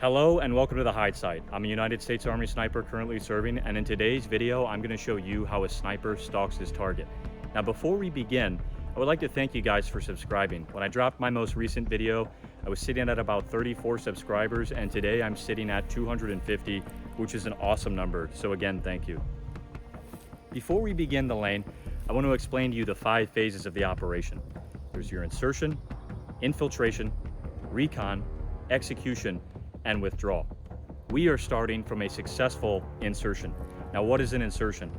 Hello and welcome to the Hide Site. I'm a United States Army sniper currently serving, and in today's video, I'm going to show you how a sniper stalks his target. Now, before we begin, I would like to thank you guys for subscribing. When I dropped my most recent video, I was sitting at about 34 subscribers, and today I'm sitting at 250, which is an awesome number. So again, thank you. Before we begin the lane, I want to explain to you the 5 phases of the operation. There's your insertion, infiltration, recon, execution, and withdrawal. We are starting from a successful insertion. Now, what is an insertion?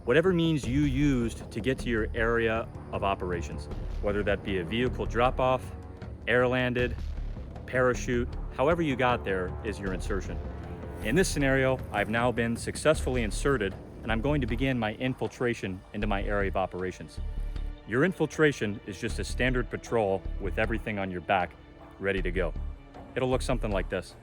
Whatever means you used to get to your area of operations, whether that be a vehicle drop-off, air landed, parachute, however you got there is your insertion. In this scenario, I've now been successfully inserted, and I'm going to begin my infiltration into my area of operations. Your infiltration is just a standard patrol with everything on your back, ready to go. It'll look something like this.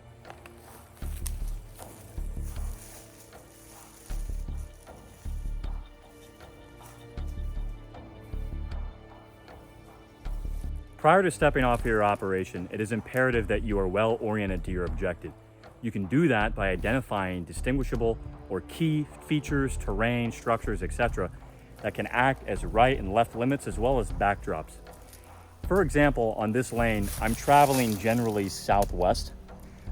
Prior to stepping off your operation, it is imperative that you are well oriented to your objective. You can do that by identifying distinguishable or key features, terrain, structures, etc. that can act as right and left limits as well as backdrops. For example, on this lane, I'm traveling generally southwest.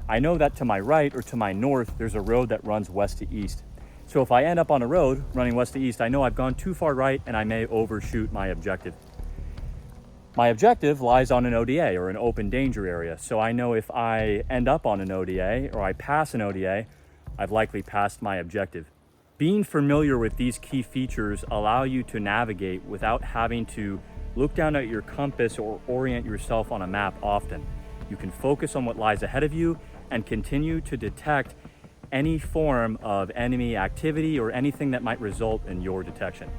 I know that to my right or to my north, there's a road that runs west to east. So if I end up on a road running west to east, I know I've gone too far right and I may overshoot my objective. My objective lies on an ODA or an open danger area, so I know if I end up on an ODA or I pass an ODA, I've likely passed my objective. Being familiar with these key features allow you to navigate without having to look down at your compass or orient yourself on a map often. You can focus on what lies ahead of you and continue to detect any form of enemy activity or anything that might result in your detection.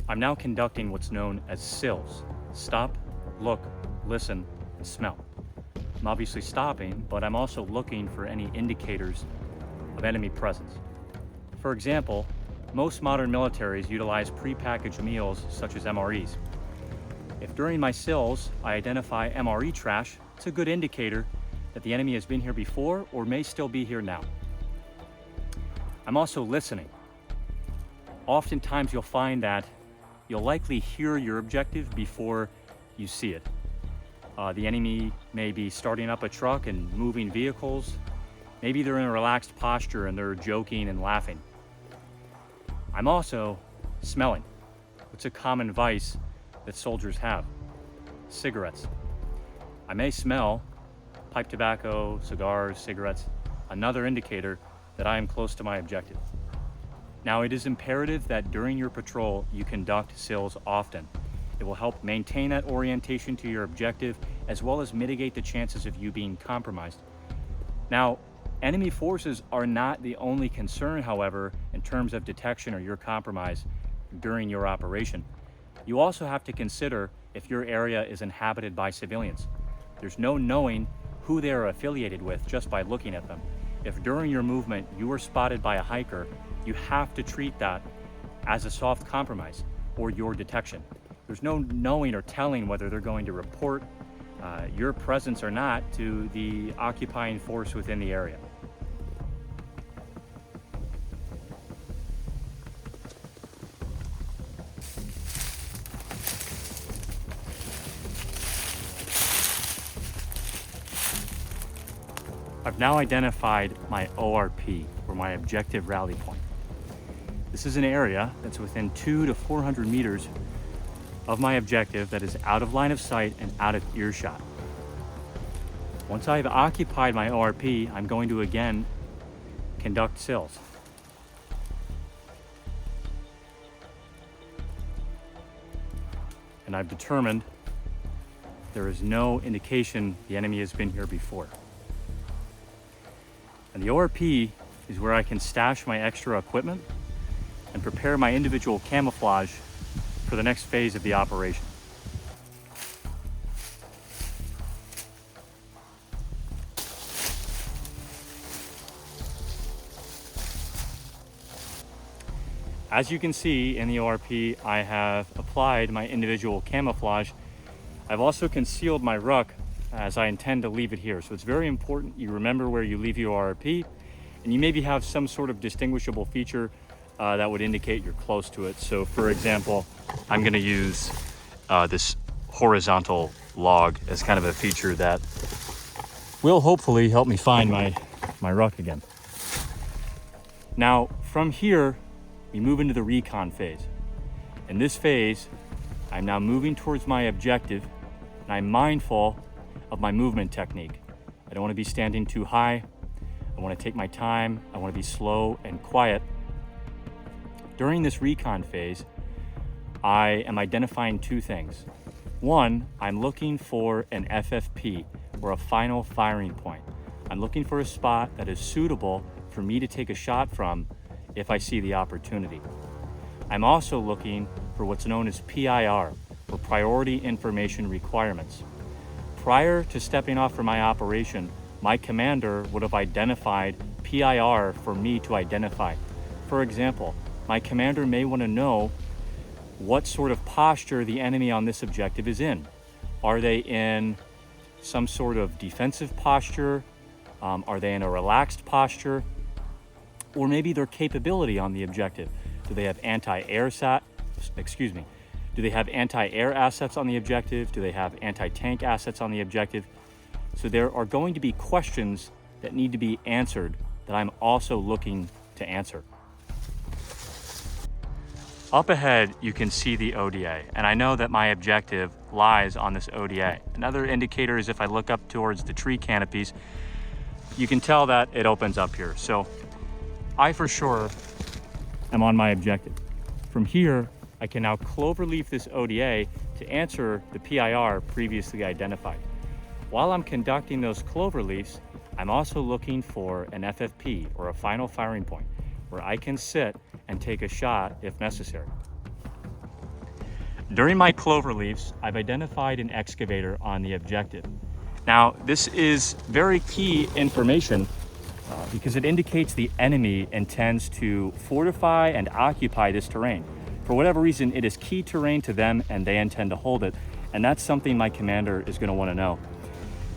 I'm now conducting what's known as Sills. Stop, look, listen, and smell. I'm obviously stopping, but I'm also looking for any indicators of enemy presence. For example, most modern militaries utilize prepackaged meals such as MREs. If during my Sills I identify MRE trash, it's a good indicator that the enemy has been here before or may still be here now. I'm also listening. Oftentimes you'll find that you'll likely hear your objective before you see it. The enemy may be starting up a truck and moving vehicles. Maybe they're in a relaxed posture and they're joking and laughing. I'm also smelling. It's a common vice that soldiers have. Cigarettes. I may smell pipe tobacco, cigars, cigarettes, another indicator that I am close to my objective. Now, it is imperative that during your patrol, you conduct Sills often. It will help maintain that orientation to your objective, as well as mitigate the chances of you being compromised. Now, enemy forces are not the only concern, however, in terms of detection or your compromise during your operation. You also have to consider if your area is inhabited by civilians. There's no knowing who they are affiliated with just by looking at them. If during your movement you are spotted by a hiker, you have to treat that as a soft compromise or your detection. There's no knowing or telling whether they're going to report your presence or not to the occupying force within the area. I've now identified my ORP, or my objective rally point. This is an area that's within 200 to 400 meters of my objective that is out of line of sight and out of earshot. Once I've occupied my ORP, I'm going to again conduct Sills. And I've determined there is no indication the enemy has been here before. And the ORP is where I can stash my extra equipment and prepare my individual camouflage for the next phase of the operation. As you can see in the ORP, I have applied my individual camouflage. I've also concealed my ruck as I intend to leave it here. So it's very important you remember where you leave your ORP, and you maybe have some sort of distinguishable feature that would indicate you're close to it. So for example, I'm gonna use this horizontal log as kind of a feature that will hopefully help me find my ruck again. Now from here, we move into the recon phase. In this phase, I'm now moving towards my objective, and I'm mindful of my movement technique. I don't want to be standing too high. I want to take my time. I want to be slow and quiet. During this recon phase, I am identifying two things. One, I'm looking for an FFP, or a final firing point. I'm looking for a spot that is suitable for me to take a shot from if I see the opportunity. I'm also looking for what's known as PIR, or Priority Information Requirements. Prior to stepping off for my operation, my commander would have identified PIR for me to identify. For example, my commander may want to know what sort of posture the enemy on this objective is in. Are they in some sort of defensive posture? Are they in a relaxed posture? Or maybe their capability on the objective. Do they have anti-air assets on the objective? Do they have anti-tank assets on the objective? So there are going to be questions that need to be answered that I'm also looking to answer. Up ahead, you can see the ODA, and I know that my objective lies on this ODA. Another indicator is if I look up towards the tree canopies, you can tell that it opens up here. So I for sure am on my objective. From here, I can now cloverleaf this ODA to answer the PIR previously identified. While I'm conducting those cloverleafs, I'm also looking for an FFP, or a final firing point, where I can sit and take a shot if necessary. During my cloverleafs, I've identified an excavator on the objective. Now, this is very key information because it indicates the enemy intends to fortify and occupy this terrain. For whatever reason, it is key terrain to them and they intend to hold it. And that's something my commander is going to want to know.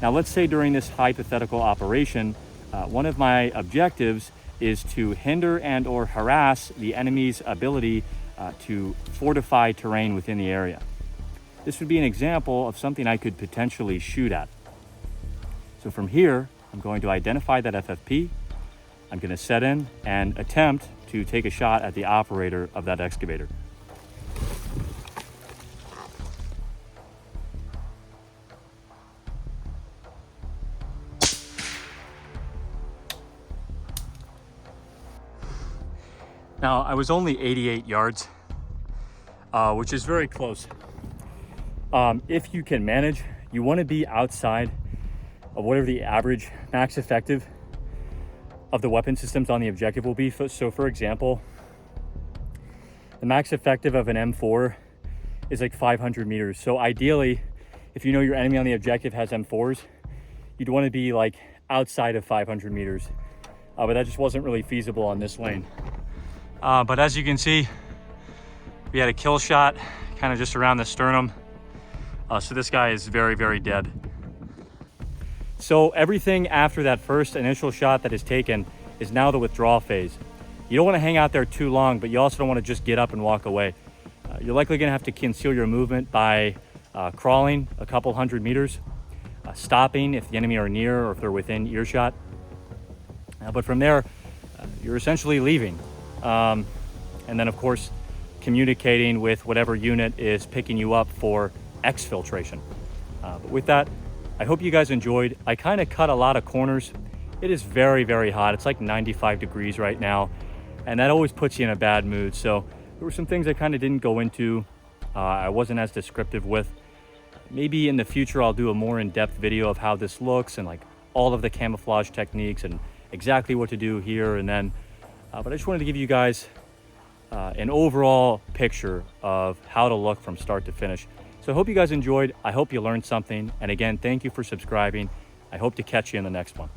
Now, let's say during this hypothetical operation, one of my objectives is to hinder and or harass the enemy's ability to fortify terrain within the area. This would be an example of something I could potentially shoot at. So from here, I'm going to identify that FFP. I'm going to set in and attempt to take a shot at the operator of that excavator. Now, I was only 88 yards, which is very close. If you can manage, you want to be outside of whatever the average max effective of the weapon systems on the objective will be. So for example, the max effective of an M4 is like 500 meters. So ideally, if you know your enemy on the objective has M4s, you'd want to be like outside of 500 meters. But that just wasn't really feasible on this lane. But as you can see, we had a kill shot kind of just around the sternum. So this guy is very, very dead. So everything after that first initial shot that is taken is now the withdrawal phase. You don't want to hang out there too long, but you also don't want to just get up and walk away. You're likely going to have to conceal your movement by crawling a couple hundred meters, stopping if the enemy are near or if they're within earshot. But from there, you're essentially leaving. And then of course, communicating with whatever unit is picking you up for exfiltration. But with that, I hope you guys enjoyed. I kind of cut a lot of corners. It is very, very hot. It's like 95 degrees right now. And that always puts you in a bad mood. So there were some things I kind of didn't go into. I wasn't as descriptive with. Maybe in the future, I'll do a more in-depth video of how this looks and like all of the camouflage techniques and exactly what to do here and then. But I just wanted to give you guys an overall picture of how to look from start to finish. So I hope you guys enjoyed. I hope you learned something. And again, thank you for subscribing. I hope to catch you in the next one.